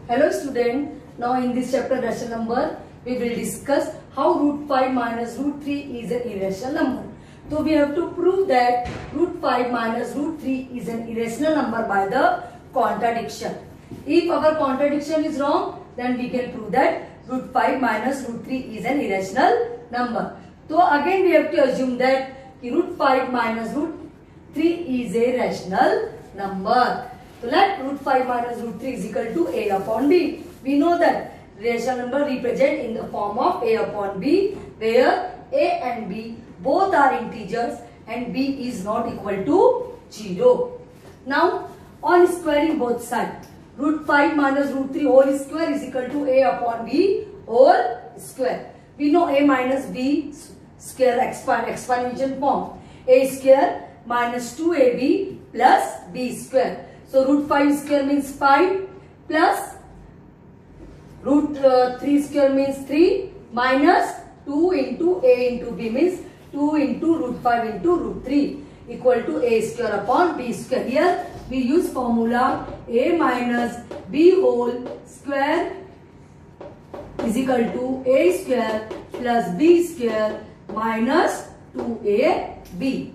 Hello student, now in this chapter rational number we will discuss how root 5 minus root 3 is an irrational number. So we have to prove that root 5 minus root 3 is an irrational number by the contradiction. If our contradiction is wrong, then we can prove that root 5 minus root 3 is an irrational number. So again we have to assume that root 5 minus root 3 is a rational number. So let root 5 minus root 3 is equal to a upon b. We know that rational number represent in the form of a upon b, where a and b both are integers and b is not equal to 0. Now on squaring both sides, root 5 minus root 3 whole square is equal to a upon b whole square. We know a minus b square exponential form. A square minus 2ab plus b square. So root 5 square means 5 plus root 3 square means 3 minus 2 into a into b means 2 into root 5 into root 3 equal to a square upon b square. Here we use formula a minus b whole square is equal to a square plus b square minus 2ab.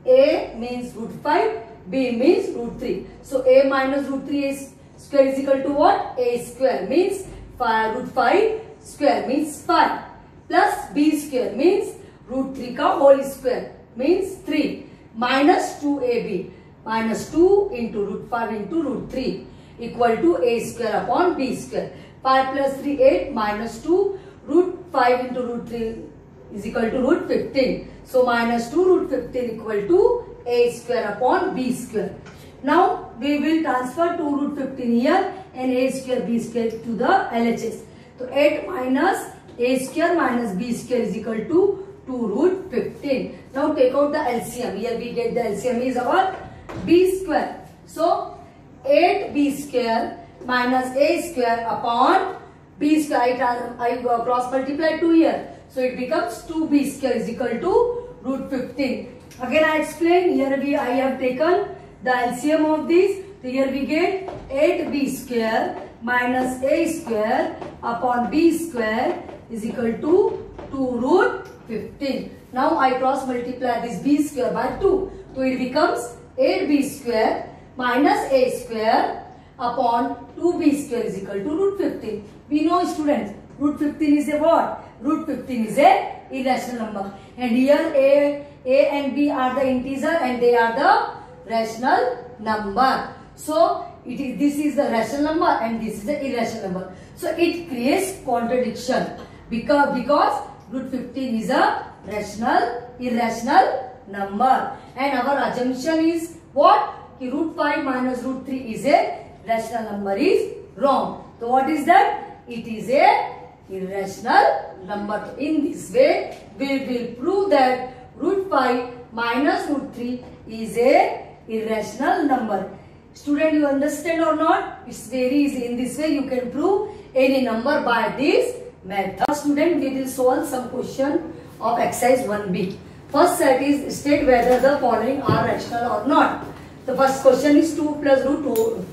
A means root 5, b means root 3. So a minus root 3 square is equal to what? A square means root 5 square means 5 plus b square means root 3 ka whole square means 3 minus 2ab minus 2 into root 5 into root 3 equal to a square upon b square. 5 plus 3 8 minus 2 root 5 into root 3 is equal to root 15. So minus 2 root 15 equal to a square upon b square. Now we will transfer 2 root 15 here and a square b square to the LHS. So 8 minus a square minus b square is equal to 2 root 15. Now take out the LCM. Here we get the LCM is our b square. So 8b square minus a square upon b square. I cross multiply 2 here. So it becomes 2b square is equal to root 15. Again I explain, here I have taken the LCM of this. So here we get 8b square minus a square upon b square is equal to 2 root 15. Now I cross multiply this b square by 2. So it becomes 8b square minus a square upon 2b square is equal to root 15. We know students, root 15 is a what? Root 15 is a irrational number. And here a and b are the integer and they are the rational number. So this is the rational number and this is the irrational number. So it creates contradiction because root 15 is a irrational number. And our assumption is what? Root 5 minus root 3 is a rational number is wrong. So what is that? It is a irrational number. In this way we will prove that root 5 minus root 3 is a irrational number. Student, you understand or not? It's very easy. In this way you can prove any number by this method. Student, we will solve some question of exercise 1b. First set is state whether the following are rational or not. The first question is 2 plus root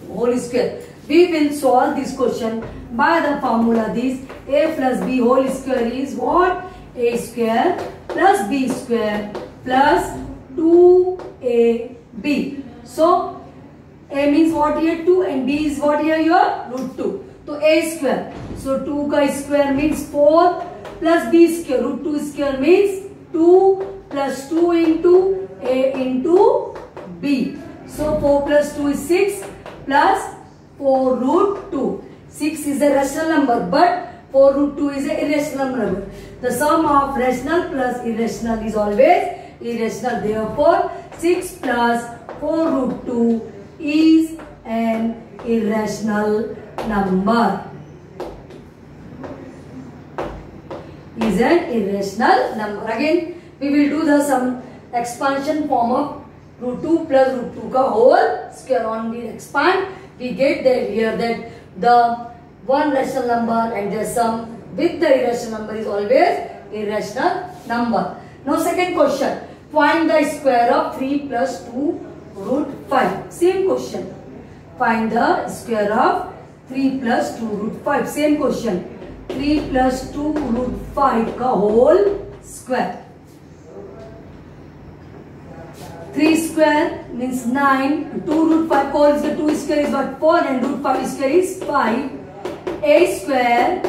whole square. We will solve this question by the formula this a plus b whole square is what? A square plus b square plus 2ab. So a means what here? 2 and b is what here? Your root 2. So a square. So 2 ka square means 4 plus b square. Root 2 square means 2 plus 2 into a into b. So 4 plus 2 is 6 plus 4 root 2. 6 is a rational number but 4 root 2 is a irrational number. The sum of rational plus irrational is always irrational. Therefore 6 plus 4 root 2 is an irrational number. Is an irrational number. Again we will do the some expansion form of root 2 plus root 2 ka whole square. On we expand, we get that here that the one rational number and the sum with the irrational number is always irrational number. Now second question, find the square of 3 plus 2 root 5. Same question. Find the square of 3 plus 2 root 5. Same question. 3 plus 2 root 5 का whole square. 3 square means 9. 2 root 5 whole square. 2 square is what? 4 and root 5 square is 5. A square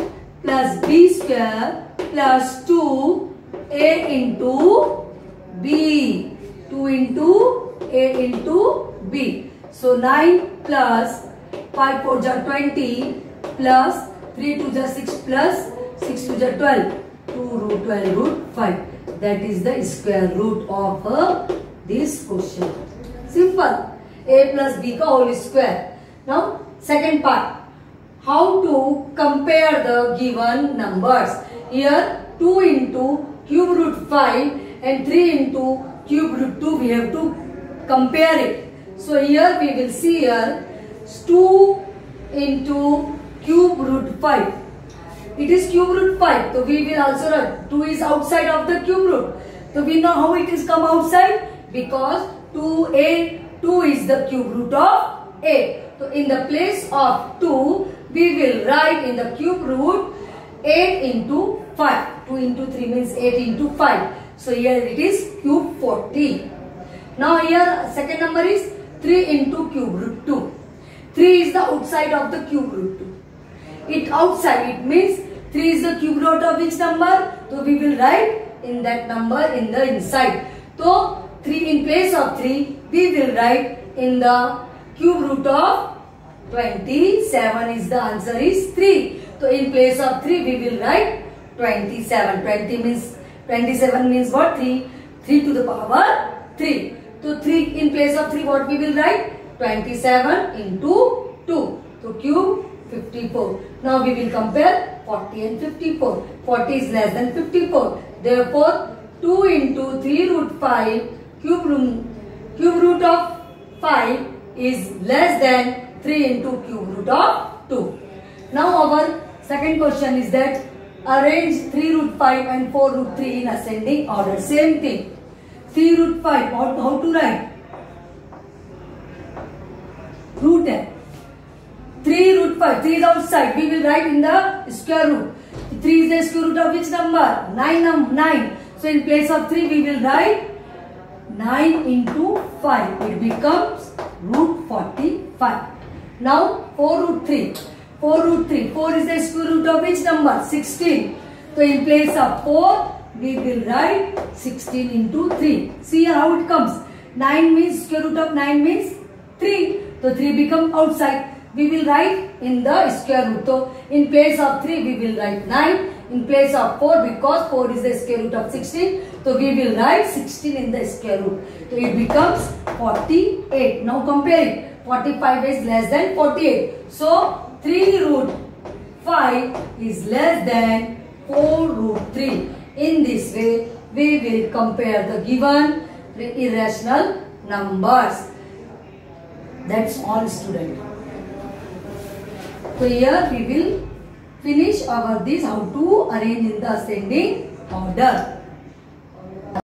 plus B square plus 2A into B. 2 into A into B. So 9 plus 5 4 ja 20 plus 3 2 ja 6 plus 6 2 ja 12. 2 root 12 root 5. That is the square root of this question. Simple. A plus B ka whole square. Now second part. How to compare the given numbers. Here 2 into cube root 5 and 3 into cube root 2 we have to compare it. So here we will see here 2 into cube root 5. It is cube root 5. So we will also write 2 is outside of the cube root. So we know how it is come outside because 2 is the cube root of A. So in the place of 2 we will write in the cube root 8 into 5. 2 into 3 means 8 into 5. So here it is cube 40. Now here second number is 3 into cube root 2. 3 is the outside of the cube root 2. It outside, it means 3 is the cube root of which number? So we will write in that number in the inside. So 3 in place of 3 we will write in the cube root of 27 is the answer is 3. So in place of 3 we will write 27. 27 means what? 3. 3 to the power 3. So 3 in place of 3 what we will write? 27 into 2. So cube 54. Now we will compare 40 and 54. 40 is less than 54. Therefore 2 into 3 root 5 cube root of 5 is less than 3 into cube root of 2. Now our second question is that arrange 3 root 5 and 4 root 3 in ascending order. Same thing. 3 root 5, how to write? Root n. 3 root 5, 3 is outside. We will write in the square root. 3 is the square root of which number? 9. So in place of 3 we will write 9 into 5. It becomes root 45. Now 4 root 3. 4 root 3. 4 is the square root of which number? 16. So in place of 4 we will write 16 into 3. See how it comes. 9 means square root of 9 means 3. So 3 become outside. We will write in the square root. So in place of 3 we will write 9. In place of 4 because 4 is the square root of 16. So we will write 16 in the square root. So it becomes 48. Now compare it. 45 is less than 48. So 3 root 5 is less than 4 root 3. In this way we will compare the given irrational numbers. That's all, student. So here we will finish our this how to arrange in the ascending order.